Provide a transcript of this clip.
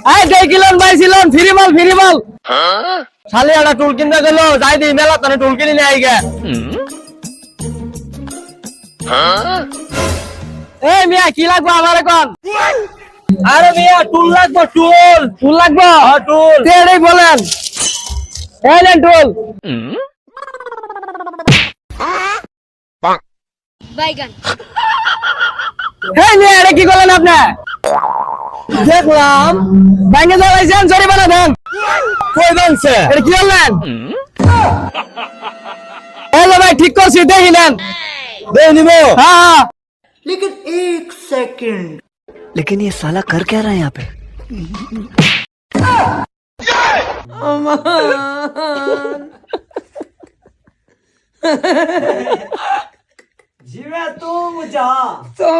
এই দেখিলেন পাইছিলেন ফ্রি মাল শালি একটা টুল কিনতে গেল যাই দি মেলা তানে টুল কিনে নিয়ে আইগে এই মিয়া কি লাগবে আমার এখন আরে মিয়া টুল লাগবে টুল লাগবে টুল তেড়েই বলেন এই নেন টুল বাইগান এই মিয়া এটা কি করলেন আপনি দেখলাম ব্যাংকে চালাইছেন জরিমানা দেন কই দেনছে এটা কি করলেন হ্যালো ভাই ঠিক করছি দেখি নেন দেখে নিব হ্যাঁ लेकिन एक सेकंड लेकिन ये साला कर क्या रहा है यहाँ पे जिवे तुम जा तो